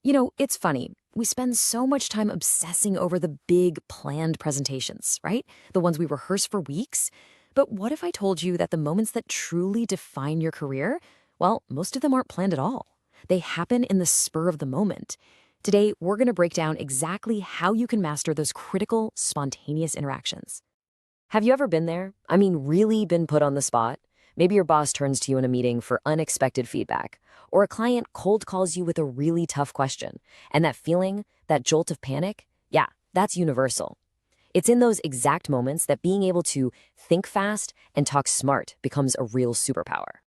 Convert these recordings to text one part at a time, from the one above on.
It's funny. We spend so much time obsessing over the big planned presentations, right? The ones we rehearse for weeks. But what if I told you that the moments that truly define your career, well, most of them aren't planned at all. They happen in the spur of the moment. Today, we're going to break down exactly how you can master those critical, spontaneous interactions. Have you ever been there? I mean, really been put on the spot? Maybe your boss turns to you in a meeting for unexpected feedback, or a client cold calls you with a really tough question. And that feeling, that jolt of panic, yeah, that's universal. It's in those exact moments that being able to think fast and talk smart becomes a real superpower.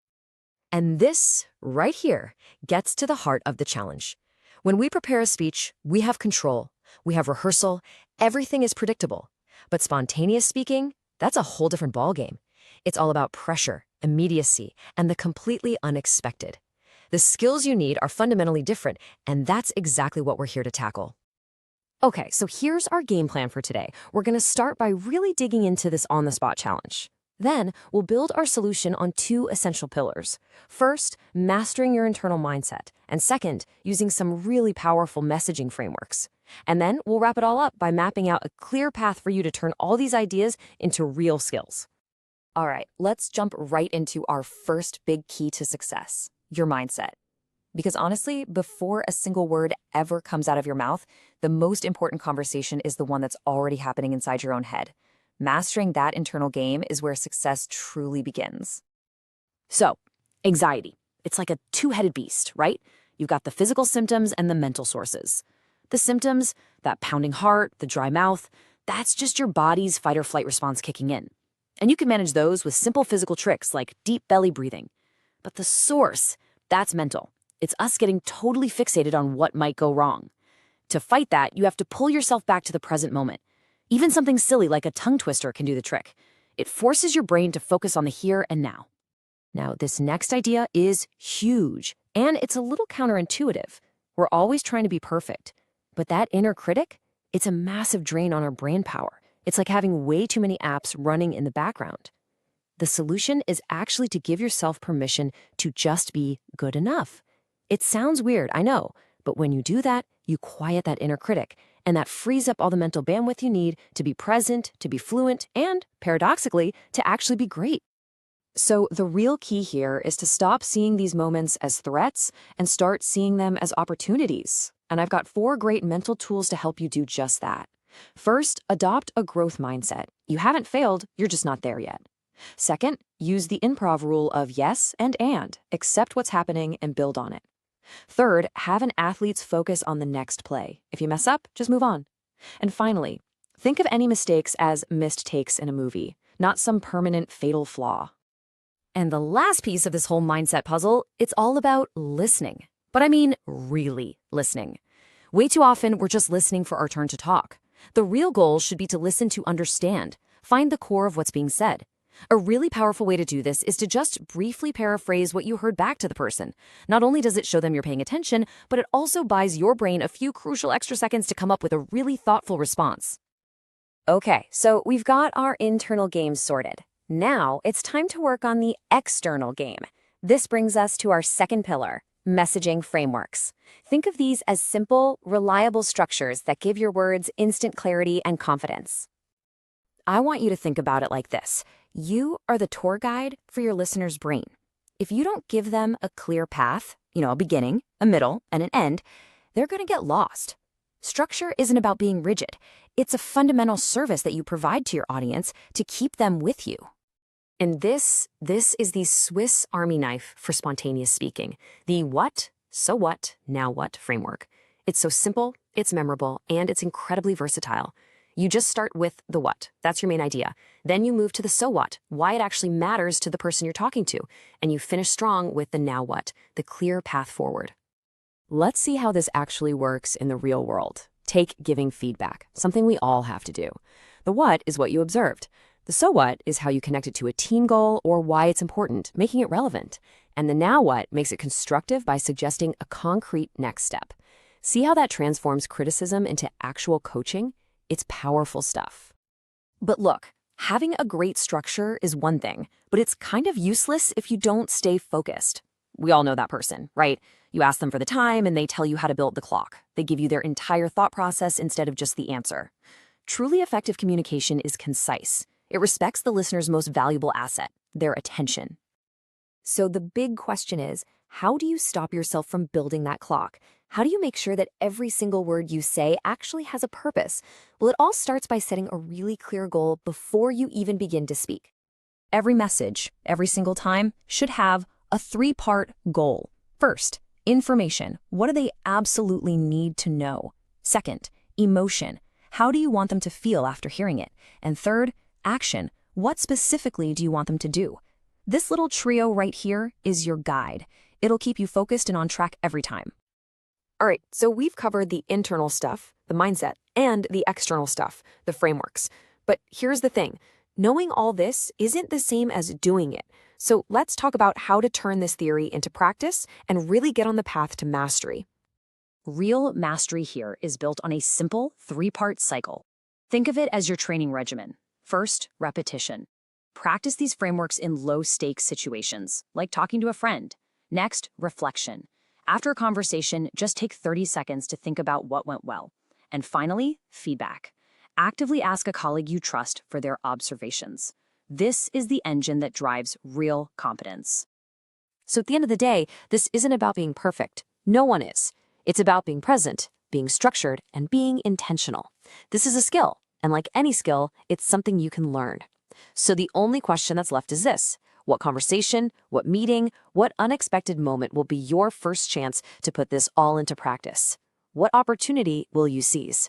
And this, right here, gets to the heart of the challenge. When we prepare a speech, we have control, we have rehearsal, everything is predictable. But spontaneous speaking, that's a whole different ballgame. It's all about pressure, immediacy, and the completely unexpected. The skills you need are fundamentally different, and that's exactly what we're here to tackle. Okay, so here's our game plan for today. We're going to start by really digging into this on-the-spot challenge. Then, we'll build our solution on two essential pillars. First, mastering your internal mindset, and second, using some really powerful messaging frameworks. And then, we'll wrap it all up by mapping out a clear path for you to turn all these ideas into real skills. All right, let's jump right into our first big key to success, your mindset. Because honestly, before a single word ever comes out of your mouth, the most important conversation is the one that's already happening inside your own head. Mastering that internal game is where success truly begins. So, anxiety. It's like a two-headed beast, right? You've got the physical symptoms and the mental sources. The symptoms, that pounding heart, the dry mouth, that's just your body's fight or flight response kicking in. And you can manage those with simple physical tricks like deep belly breathing. But the source, that's mental. It's us getting totally fixated on what might go wrong. To fight that, you have to pull yourself back to the present moment. Even something silly like a tongue twister can do the trick. It forces your brain to focus on the here and now. Now, this next idea is huge, and it's a little counterintuitive. We're always trying to be perfect. But that inner critic, it's a massive drain on our brain power. It's like having way too many apps running in the background. The solution is actually to give yourself permission to just be good enough. It sounds weird, I know, but when you do that, you quiet that inner critic, and that frees up all the mental bandwidth you need to be present, to be fluent, and, paradoxically, to actually be great. So the real key here is to stop seeing these moments as threats and start seeing them as opportunities. And I've got 4 great mental tools to help you do just that. First, adopt a growth mindset. You haven't failed, you're just not there yet. Second, use the improv rule of yes and. Accept what's happening and build on it. Third, have an athlete's focus on the next play. If you mess up, just move on. And finally, think of any mistakes as missed takes in a movie, not some permanent fatal flaw. And the last piece of this whole mindset puzzle, it's all about listening. But I mean really listening. Way too often, we're just listening for our turn to talk. The real goal should be to listen to understand, find the core of what's being said. A really powerful way to do this is to just briefly paraphrase what you heard back to the person. Not only does it show them you're paying attention, but it also buys your brain a few crucial extra seconds to come up with a really thoughtful response. Okay, so we've got our internal game sorted. Now it's time to work on the external game. This brings us to our second pillar, messaging frameworks. Think of these as simple, reliable structures that give your words instant clarity and confidence. I want you to think about it like this. You are the tour guide for your listener's brain. If you don't give them a clear path, a beginning, a middle, and an end, they're going to get lost. Structure isn't about being rigid. It's a fundamental service that you provide to your audience to keep them with you. And this is the Swiss Army knife for spontaneous speaking, the what, so what, now what framework. It's so simple, it's memorable, and it's incredibly versatile. You just start with the what. That's your main idea. Then you move to the so what, why it actually matters to the person you're talking to. And you finish strong with the now what, the clear path forward. Let's see how this actually works in the real world. Take giving feedback, something we all have to do. The what is what you observed. The so what is how you connect it to a team goal or why it's important, making it relevant. And the now what makes it constructive by suggesting a concrete next step. See how that transforms criticism into actual coaching? It's powerful stuff. But look, having a great structure is one thing, but it's kind of useless if you don't stay focused. We all know that person, right? You ask them for the time and they tell you how to build the clock. They give you their entire thought process instead of just the answer. Truly effective communication is concise. It respects the listener's most valuable asset, their attention. So the big question is, how do you stop yourself from building that clock? How do you make sure that every single word you say actually has a purpose? Well, it all starts by setting a really clear goal before you even begin to speak. Every message, every single time, should have a 3-part goal. First, information. What do they absolutely need to know? Second, emotion. How do you want them to feel after hearing it? And third, action. What specifically do you want them to do? This little trio right here is your guide. It'll keep you focused and on track every time. All right, so we've covered the internal stuff, the mindset, and the external stuff, the frameworks. But here's the thing. Knowing all this isn't the same as doing it. So let's talk about how to turn this theory into practice and really get on the path to mastery. Real mastery here is built on a simple 3-part cycle. Think of it as your training regimen. First, repetition. Practice these frameworks in low-stakes situations, like talking to a friend. Next, reflection. After a conversation, just take 30 seconds to think about what went well. And finally, feedback. Actively ask a colleague you trust for their observations. This is the engine that drives real competence. So at the end of the day, this isn't about being perfect. No one is. It's about being present, being structured, and being intentional. This is a skill, and like any skill, it's something you can learn. So the only question that's left is this. What conversation, what meeting, what unexpected moment will be your first chance to put this all into practice? What opportunity will you seize?